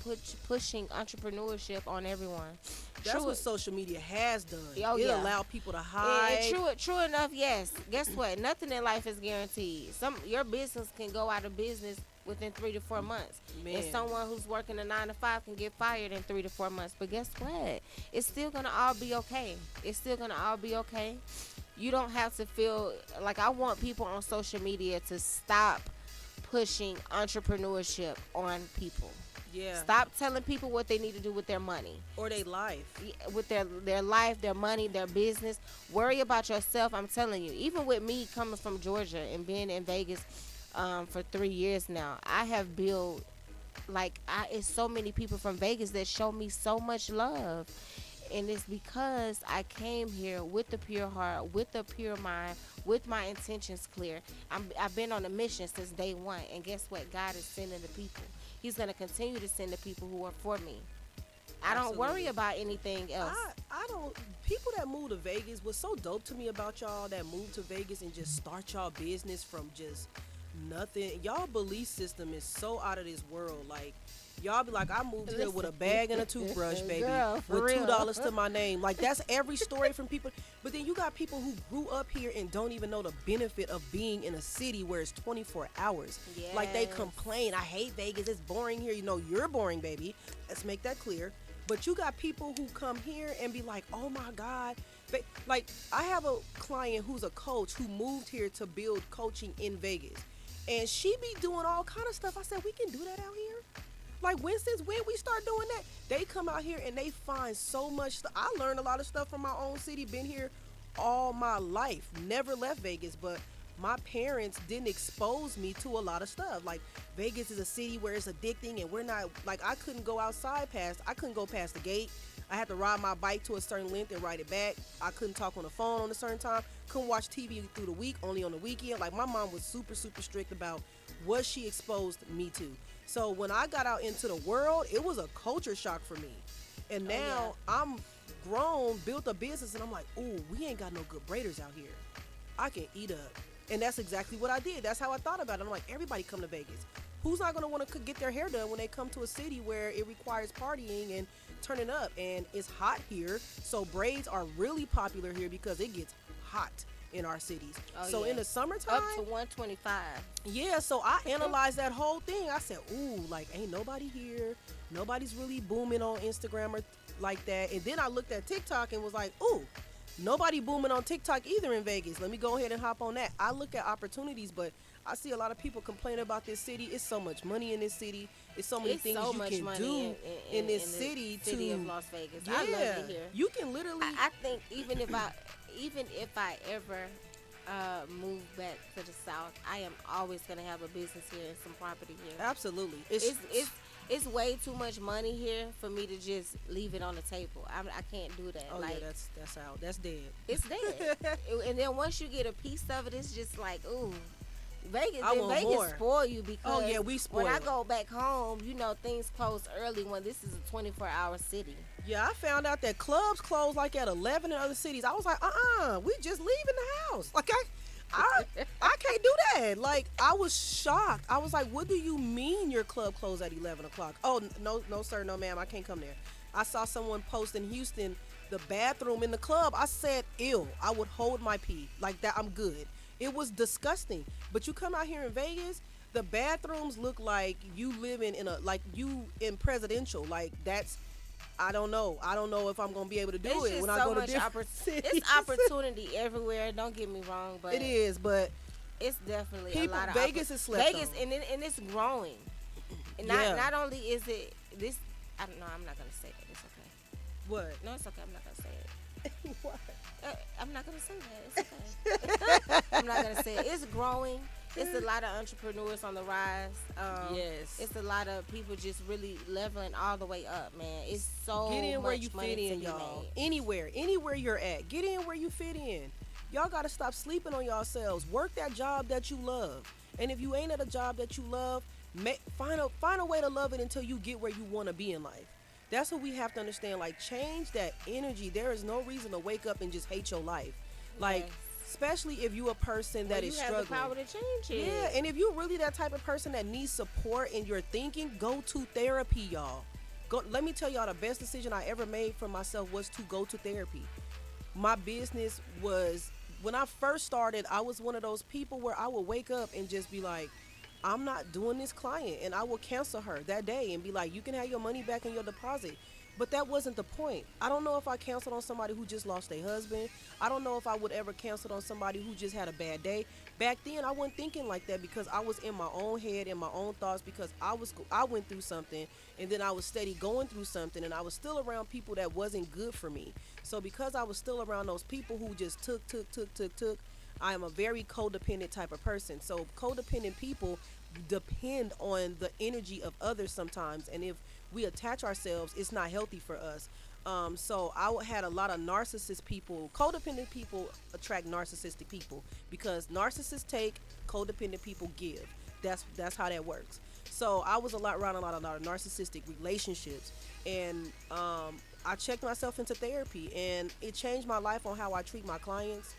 pushing entrepreneurship on everyone. That's what social media has done. Oh, it yeah. allowed people to hide. And true enough, yes. Guess what? Nothing in life is guaranteed. Your business can go out of business within 3 to 4 months. Man. And someone who's working a 9 to 5 can get fired in 3 to 4 months. But guess what? It's still gonna all be okay. It's still gonna all be okay. You don't have to feel like, I want people on social media to stop pushing entrepreneurship on people. Yeah. Stop telling people what they need to do with their money Or their life. with their life, their money, their business. Worry about yourself. I'm telling you, even with me coming from Georgia and being in Vegas for 3 years now, I have built, it's so many people from Vegas that show me so much love. And it's because I came here with the pure heart, with the pure mind, with my intentions clear. I've been on a mission since day one. And guess what? God is sending the people. He's going to continue to send the people who are for me. I don't worry about anything else. I don't. People that move to Vegas, what's so dope to me about y'all that move to Vegas and just start y'all business from just nothing. Y'all belief system is so out of this world. Like, y'all be like, I moved here with a bag and a toothbrush, baby, Girl, with real. $2 to my name. Like, that's every story from people. But then you got people who grew up here and don't even know the benefit of being in a city where it's 24 hours. Like, they Yes. complain, I hate Vegas, it's boring here. You know, you're boring, baby. Let's make that clear. But you got people who come here and be like, oh my God. Like, I have a client who's a coach who moved here to build coaching in Vegas. And she be doing all kind of stuff. I said, we can do that out here? Like, since when we start doing that? They come out here and they find so much stuff. I learned a lot of stuff from my own city. Been here all my life. Never left Vegas, but my parents didn't expose me to a lot of stuff. Like, Vegas is a city where it's addicting, and we're not, like, I couldn't go outside I couldn't go past the gate. I had to ride my bike to a certain length and ride it back. I couldn't talk on the phone on a certain time. Couldn't watch TV through the week, only on the weekend. Like, my mom was super, super strict about what she exposed me to. So when I got out into the world, it was a culture shock for me. And now I'm grown, built a business, and I'm like, ooh, we ain't got no good braiders out here. I can eat up. And that's exactly what I did. That's how I thought about it. I'm like, everybody come to Vegas. Who's not going to want to get their hair done when they come to a city where it requires partying and turning up? And it's hot here. So braids are really popular here because it gets hot in our cities. In the summertime, up to 125. Yeah, so I analyzed that whole thing. I said, ooh, like, ain't nobody here. Nobody's really booming on Instagram or like that. And then I looked at TikTok and was like, ooh, nobody booming on TikTok either in Vegas. Let me go ahead and hop on that. I look at opportunities, but I see a lot of people complain about this city. It's so much money in this city. It's so many things you can do in this city of Las Vegas. Yeah, I love it here. You can literally. I think even if I ever move back to the South, I am always gonna have a business here and some property here. Absolutely, it's way too much money here for me to just leave it on the table. I can't do that. Oh yeah, that's out. That's dead. It's dead. And then once you get a piece of it, it's just like, ooh. Vegas spoil you because we spoil. When I go back home, things close early when this is a 24-hour city. Yeah, I found out that clubs close like at 11 in other cities. I was like, we just leaving the house. Like, I can't do that. Like, I was shocked. I was like, what do you mean your club closed at 11 o'clock? Oh, no, sir, no, ma'am, I can't come there. I saw someone post in Houston the bathroom in the club. I said, ew, I would hold my pee. Like that, I'm good. It was disgusting. But you come out here in Vegas, the bathrooms look like you living in presidential. Like, that's, I don't know if I'm gonna be able to do it when I go to different cities. It's opportunity everywhere. Don't get me wrong, but it is. But it's definitely a lot of Vegas is slept Vegas, on. and it's growing. And not only is it this. I don't know. I'm not gonna say it. It's okay. What? No, it's okay. I'm not gonna say it. What? I'm not gonna say that. It's okay. I'm not gonna say it. It's growing. It's a lot of entrepreneurs on the rise. Yes. It's a lot of people just really leveling all the way up, man. It's so get in much where you money fit in, y'all. Anywhere you're at, get in where you fit in. Y'all gotta stop sleeping on yourselves. Work that job that you love. And if you ain't at a job that you love, find a way to love it until you get where you want to be in life. That's what we have to understand. Like, change that energy. There is no reason to wake up and just hate your life. Like, especially if you a person that is struggling. You have the power to change it. Yeah, and if you're really that type of person that needs support in your thinking, go to therapy, y'all. Let me tell y'all, the best decision I ever made for myself was to go to therapy. My business was, when I first started, I was one of those people where I would wake up and just be like, I'm not doing this client, and I will cancel her that day and be like, you can have your money back in your deposit. But that wasn't the point. I don't know if I canceled on somebody who just lost their husband. I don't know if I would ever cancel on somebody who just had a bad day. Back then, I wasn't thinking like that because I was in my own head, in my own thoughts, because I went through something, and then I was steady going through something, and I was still around people that wasn't good for me. So because I was still around those people who just took, I am a very codependent type of person. So codependent people depend on the energy of others sometimes, and if we attach ourselves, it's not healthy for us. So I had a lot of narcissist people. Codependent people attract narcissistic people because narcissists take, codependent people give. That's how that works. So I was around a lot of narcissistic relationships, and I checked myself into therapy, and it changed my life on how I treat my clients.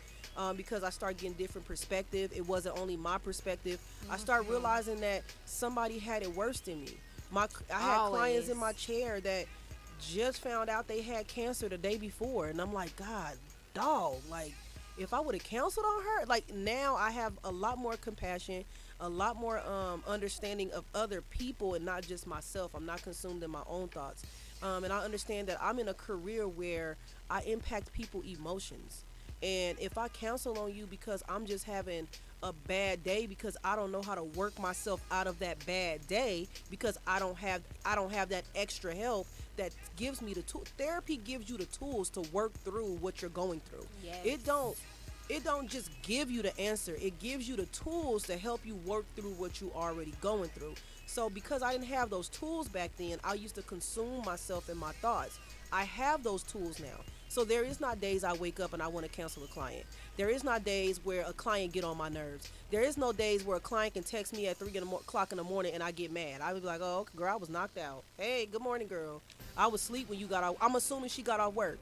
Because I started getting different perspective. It wasn't only my perspective. I started realizing that somebody had it worse than me. I had clients in my chair that just found out they had cancer the day before, and I'm like, God, dog, like, if I would have counseled on her, like, now I have a lot more compassion, a lot more understanding of other people and not just myself. I'm not consumed in my own thoughts. And I understand that I'm in a career where I impact people emotions. And if I counsel on you because I'm just having a bad day because I don't know how to work myself out of that bad day because I don't have that extra help that gives me the tool. Therapy gives you the tools to work through what you're going through. Yes. It don't just give you the answer. It gives you the tools to help you work through what you already going through. So because I didn't have those tools back then, I used to consume myself in my thoughts. I have those tools now. So there is not days I wake up and I want to cancel a client. There is not days where a client get on my nerves. There is no days where a client can text me at 3 o'clock in the morning and I get mad. I would be like, oh, okay, girl, I was knocked out. Hey, good morning, girl. I was asleep when you got out. I'm assuming she got off work.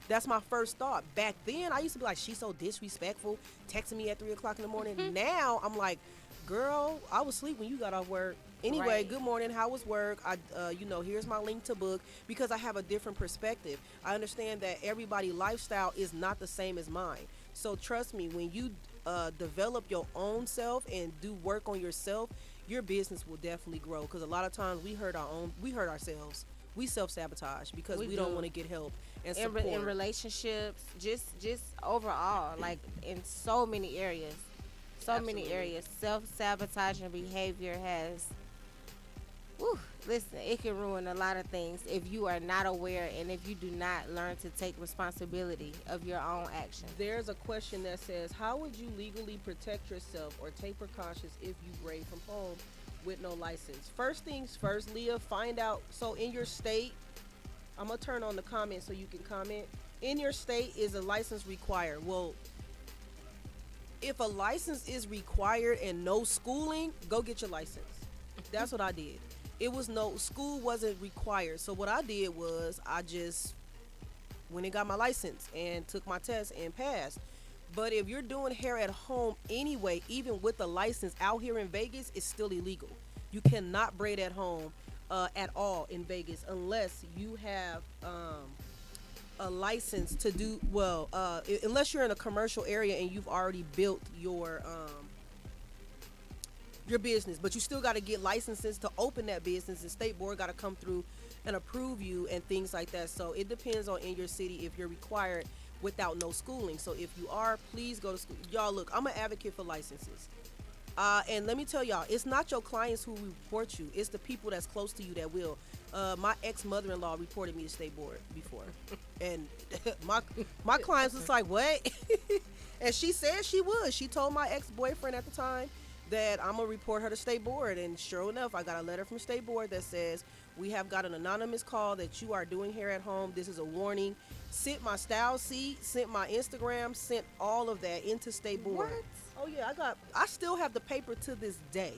That's my first thought. Back then, I used to be like, she's so disrespectful, texting me at 3 o'clock in the morning. Now, I'm like, girl, I was asleep when you got off work. Anyway, Right. good morning. How was work? Here's my link to book because I have a different perspective. I understand that everybody's lifestyle is not the same as mine. So trust me, when you develop your own self and do work on yourself, your business will definitely grow. Because a lot of times we hurt ourselves. We self-sabotage because We we don't do. want to get help and in, support. in relationships, just overall, like in so many areas, Absolutely. self-sabotaging behavior has, whew, listen, it can ruin a lot of things if you are not aware and if you do not learn to take responsibility of your own actions. There's a question that says, how would you legally protect yourself or take precautions if you grade from home with no license? First things first, Leah, find out. So in your state, I'm going to turn on the comments so you can comment. In your state, is a license required? Well, if a license is required and no schooling, go get your license. That's what I did. It was no school wasn't required. So what I did was I just went and got my license and took my test and passed. But if you're doing hair at home anyway, even with a license out here in Vegas, it's still illegal. You cannot braid at home at all in Vegas unless you have a license to do unless you're in a commercial area and you've already built your business, but you still got to get licenses to open that business, and state board got to come through and approve you and things like that. So it depends on in your city if you're required without no schooling. So if you are, please go to school. Y'all, look, I'm an advocate for licenses. And let me tell y'all, it's not your clients who report you. It's the people that's close to you that will. My ex-mother-in-law reported me to state board before. And my clients was like, what? And she said she would. She told my ex-boyfriend at the time that I'm going to report her to state board. And sure enough, I got a letter from state board that says, we have got an anonymous call that you are doing hair at home. This is a warning. Sent my style sheet, sent my Instagram, sent all of that into state board. What? Oh yeah, I still have the paper to this day.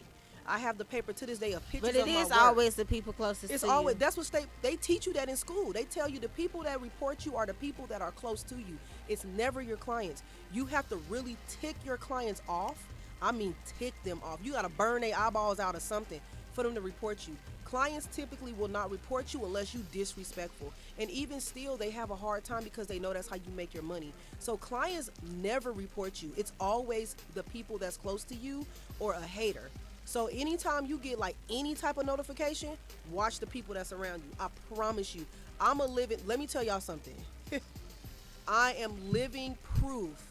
I have the paper to this day of pictures But it of my is work. always the people closest It's to always you. that's what they teach you that in school. They tell you the people that report you are the people that are close to you. It's never your clients. You have to really tick your clients off. I mean, tick them off. You got to burn their eyeballs out or something for them to report you. Clients typically will not report you unless you disrespectful. And even still, they have a hard time because they know that's how you make your money. So clients never report you. It's always the people that's close to you or a hater. So anytime you get like any type of notification, watch the people that's around you. I promise you. Let me tell y'all something. I am living proof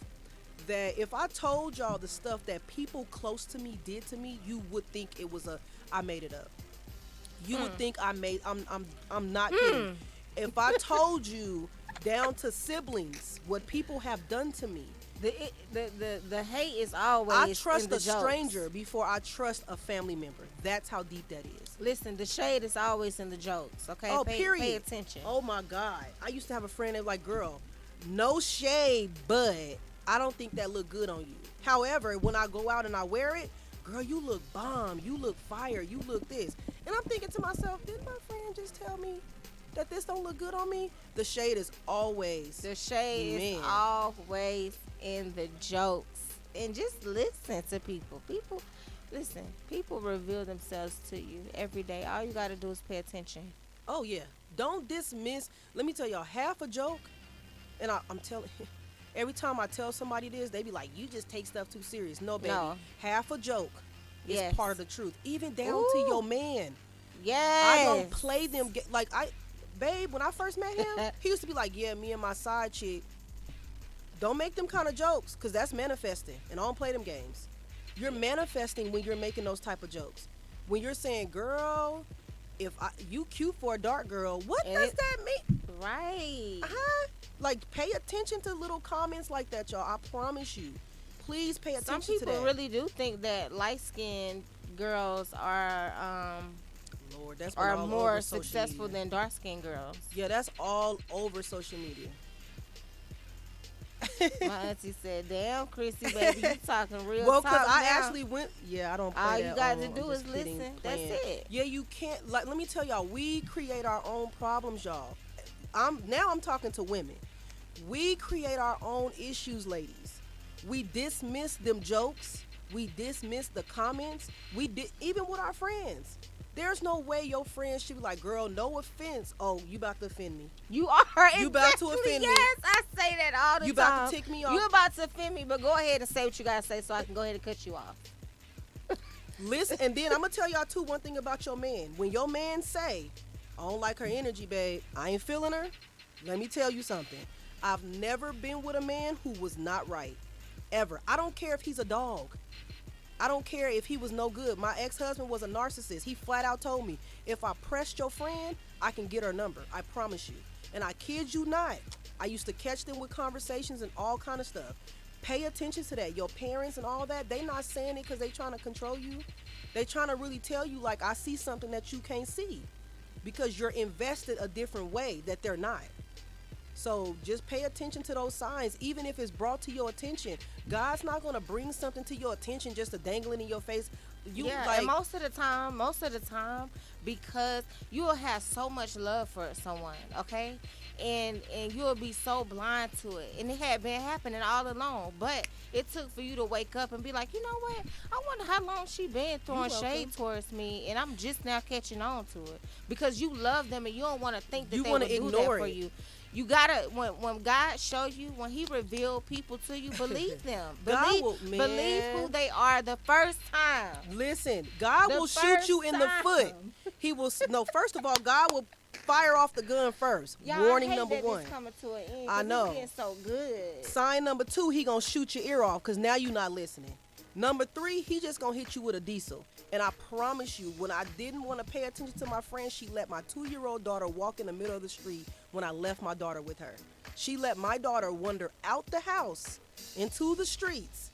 that if I told y'all the stuff that people close to me did to me, you would think it was I made it up. You would think I'm not kidding. If I told you down to siblings what people have done to me, The hate is always I trust in the a jokes. stranger before I trust a family member. That's how deep that is. Listen, the shade is always in the jokes. Okay, Oh, pay period. attention. Oh my God. I used to have a friend that was like, girl, no shade, but I don't think that look good on you. However, when I go out and I wear it, girl, you look bomb. You look fire. You look this. And I'm thinking to myself, didn't my friend just tell me that this don't look good on me? The shade is always. The shade is Man. always in the jokes. And just listen to people. People reveal themselves to you every day. All you got to do is pay attention. Oh, yeah. Don't dismiss. Let me tell y'all, half a joke, and I'm telling every time I tell somebody this, they be like, you just take stuff too serious. No, baby. No. Half a joke is Yes. part of the truth. Even down to Ooh. your man. Yes. I don't play them. babe, when I first met him, he used to be like, yeah, me and my side chick. Don't make them kind of jokes, because that's manifesting, and I don't play them games. You're manifesting when you're making those type of jokes. When you're saying, girl, you cute for a dark girl, what does that mean? Right. Like, pay attention to little comments like that, y'all. I promise you. Please pay attention to that. Some people really do think that light-skinned girls are Lord, that's are more successful than dark-skinned girls. Yeah, that's all over social media. My auntie said, damn, Chrissy, baby, you talking real well, talk because I now. actually went, yeah, I don't play all that. You got to I'm do is just kidding, listen. playing. That's it. Yeah, you can't, like, let me tell y'all, we create our own problems, y'all. Now I'm talking to women. We create our own issues, ladies. We dismiss them jokes. We dismiss the comments. Even with our friends. There's no way your friends should be like, girl, no offense. Oh, you about to offend me. You are. You about to offend me. Yes, I say that all the time. You about to tick me off. You about to offend me, but go ahead and say what you got to say so I can go ahead and cut you off. Listen, and then I'm going to tell y'all, too, one thing about your man. When your man say, I don't like her energy, babe, I ain't feeling her, let me tell you something. I've never been with a man who was not right. Ever. I don't care if he's a dog. I don't care if he was no good. My ex-husband was a narcissist. He flat out told me, if I pressed your friend, I can get her number. I promise you. And I kid you not. I used to catch them with conversations and all kind of stuff. Pay attention to that. Your parents and all that, they not saying it because they trying to control you. They trying to really tell you, like, I see something that you can't see. Because you're invested a different way that they're not. So just pay attention to those signs, even if it's brought to your attention. God's not going to bring something to your attention just to dangle it in your face. And most of the time, because you will have so much love for someone, okay? And you'll be so blind to it. And it had been happening all along. But it took for you to wake up and be like, you know what? I wonder how long she been throwing shade towards me, and I'm just now catching on to it. Because you love them and you don't want to think that they would do that for you. You gotta, when God show you, when He revealed people to you, believe them. Believe who they are the first time. Listen, God will shoot you in the foot. He will. No, first of all, God will fire off the gun first. Y'all, warning I hate number that one. This coming to an end, I know. It's getting so good. Sign number 2, he gonna shoot your ear off because now you not listening. Number 3, he just gonna hit you with a diesel. And I promise you, when I didn't want to pay attention to my friend, she let my 2-year-old daughter walk in the middle of the street when I left my daughter with her. She let my daughter wander out the house into the streets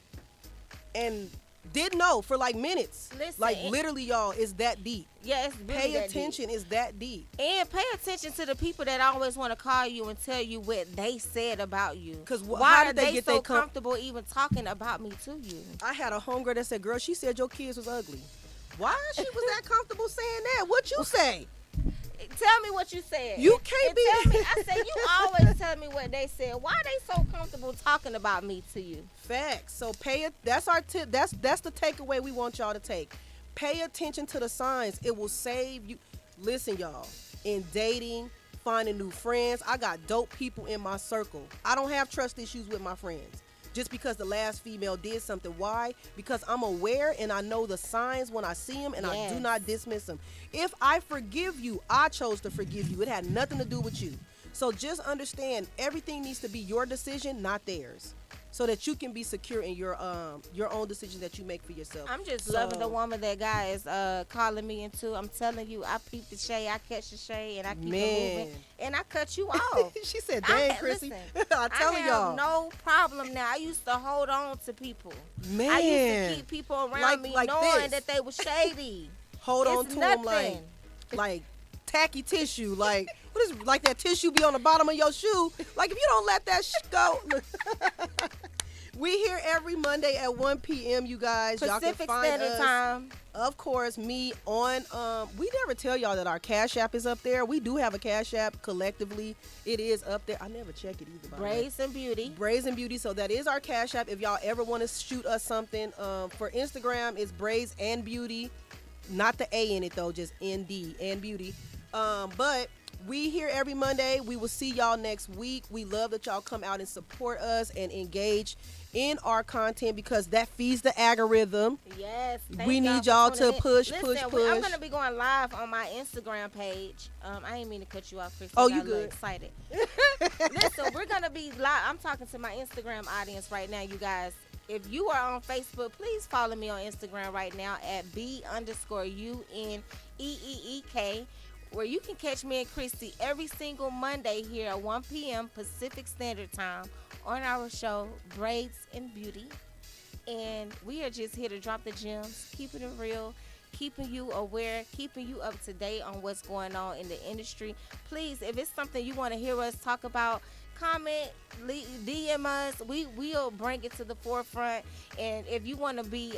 and didn't know for like minutes. Listen, like literally, y'all, it's that deep. Yeah, it's really Pay that attention, deep. it's that deep. And pay attention to the people that always want to call you and tell you what they said about you. Because why how are did they get so their comfortable even talking about me to you? I had a homegirl that said, girl, she said your kids was ugly. Why she was that comfortable saying that? What you say? Tell me what you said. You can't and be. Tell me, I said, you always tell me what they said. Why are they so comfortable talking about me to you? Facts. So pay it. That's our tip. That's the takeaway we want y'all to take. Pay attention to the signs. It will save you. Listen, y'all. In dating, finding new friends, I got dope people in my circle. I don't have trust issues with my friends. Just because the last female did something. Why? Because I'm aware and I know the signs when I see them, and I do not dismiss them. If I forgive you, I chose to forgive you. It had nothing to do with you. So just understand, everything needs to be your decision, not theirs, so that you can be secure in your own decision that you make for yourself. I'm just loving the woman that guy is calling me into. I'm telling you, I peep the shade, I catch the shade, and I keep it moving, and I cut you off. She said, dang, Chrissy. I'm telling y'all. I y'all. have no problem now. I used to hold on to people. Man. I used to keep people around me knowing that they were shady. Hold on to them like tacky tissue. Like, what is like that tissue be on the bottom of your shoe? Like, if you don't let that go. We here every Monday at 1 p.m., you guys. Pacific y'all can find Standard us, Time. Of course, me on, we never tell y'all that our Cash App is up there. We do have a Cash App collectively. It is up there. I never check it either. Braids and Beauty. Braids and Beauty. So that is our Cash App. If y'all ever want to shoot us something, for Instagram, it's Braids and Beauty. Not the A in it, though, just ND and Beauty. But We here every Monday. We will see y'all next week. We love that y'all come out and support us and engage in our content because that feeds the algorithm. Yes. We need y'all to push. I'm going to be going live on my Instagram page. I ain't mean to cut you off, Chris. Oh, I you got a little good. excited. Listen, we're going to be live. I'm talking to my Instagram audience right now, you guys. If you are on Facebook, please follow me on Instagram right now at B_UNEEEK, where you can catch me and Christy every single Monday here at 1 p.m. Pacific Standard Time on our show, Braids and Beauty. And we are just here to drop the gems, keeping it real, keeping you aware, keeping you up to date on what's going on in the industry. Please, if it's something you want to hear us talk about, comment, DM us. We'll bring it to the forefront. And if you want to be,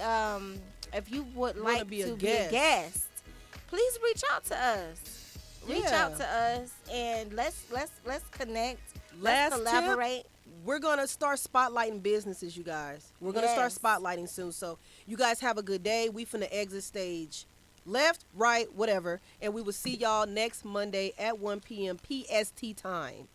if you would like to be a guest, please reach out to us. Reach out to us and let's connect. Let's collaborate. Tip, we're gonna start spotlighting businesses, you guys. We're gonna start spotlighting soon. So you guys have a good day. We finna exit stage left, right, whatever, and we will see y'all next Monday at 1 p.m. PST time.